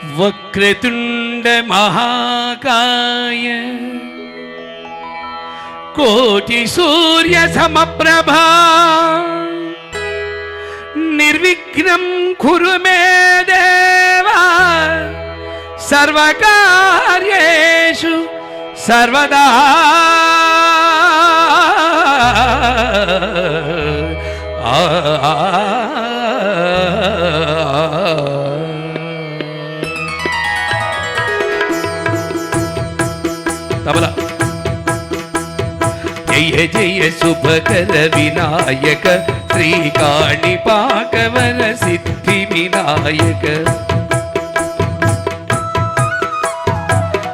వక్రతుండ మహాకాయ కోటి సూర్య సమప్రభా నిర్విఘ్నం కురు మే దేవా సర్వకార్యేషు సర్వదా తబలా. జయ జయ శుభకర వినాయక శ్రీకాణిపాకవర సిద్ధి వినాయక.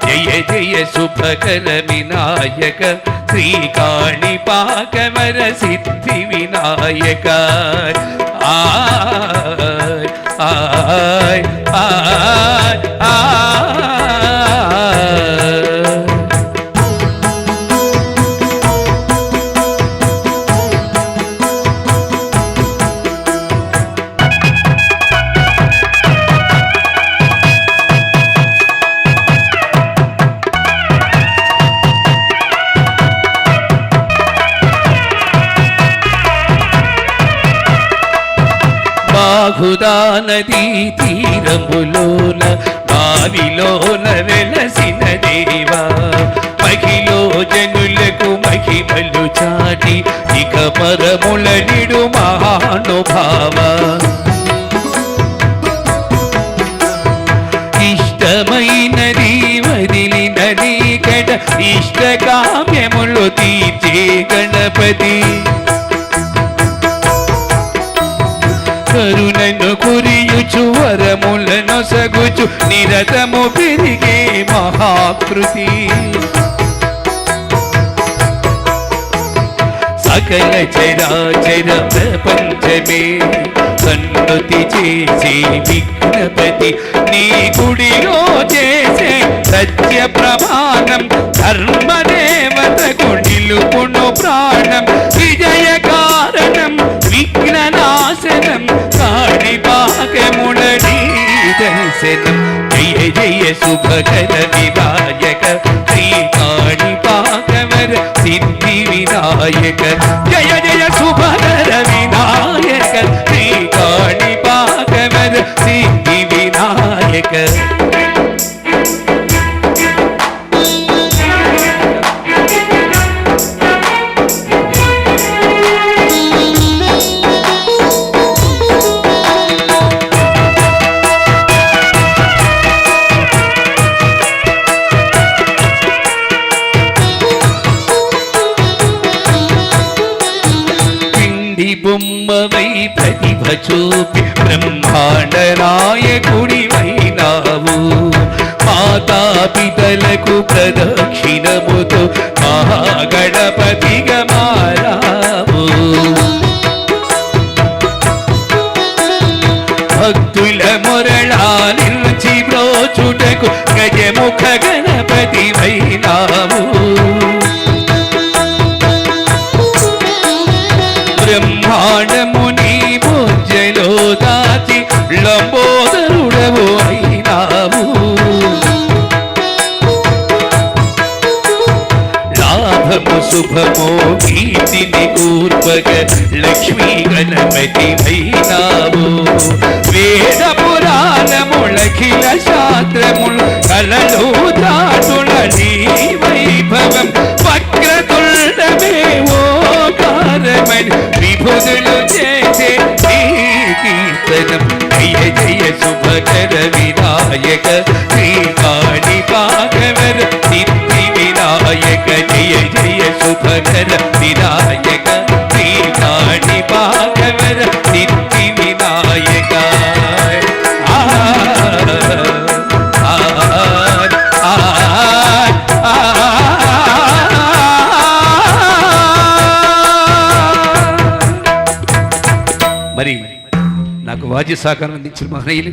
జయ జయ శుభకర వినాయక శ్రీకాణిపాకవర సిద్ధి వినాయక. ఆయ్ ఆయ్ ఆయ్ బాహుదా నదీ తీరములోన బావిలోన వెలసిన దేవా మహిలో జనులకు మహిమలు చాటి ఇక పరముల నిడు మహానుభావ. ఇష్టమైనది వదిలిన నీకడ ఇష్టకామ్యములు తీర్చే గణపతి. కరుణను కురియుచు వరములను సగుచు నిరతము పెరిగే మహాకృతి. సకల చరాచర ప్రపంచమే సన్నుతి చేసే విఘ్నపతి. నీ గుడిలో చేసే సత్య ప్రమాణం ధర్మదేవతకు నిలుపును ప్రాణం. విజయ కారణం విఘ్ననాశనం కాణిపాకముడీ దర్శనం. జయ జయ శుభకర వినాయక శ్రీకాణిపాకవర సిద్ధి వినాయక. జయ జయ శుభకర వినాయక శ్రీకాణిపాకవర సిద్ధి వినాయక. బొమ్మవై ప్రతిభ చూపి బ్రహ్మాండ నాయకుడివైనావు. మాతాపితలకు ప్రదక్షిణముతో మహాగణపతిగా మారావు. భక్తుల మొరళాలించి బ్రోచుటకు గజముఖ గణపతివైనావు. బ్రహ్మాండముని పూజలో దాచి లంబోదరుడవు అయినావు. లాభము శుభమో కీర్తిని కూర్పగ లక్ష్మీ గణపతి అయినావు. వేద పురాణములఖిల శాస్త్రములు కలలు దాటుల నీ వైభవం. వక్రతుండమే ఓంకారమని విభుదులు చేసే నీ కీర్తనం. జయ జయ శుభకర వినాయక శ్రీకాణిపాకవర సిద్ధి వినాయక. జయ జయ శుభకర వినాయక శ్రీకాణిపాకవర సిద్ధి వినాయక. మరి నాకు వాద్య సహకారం అందించిన మహనీయులు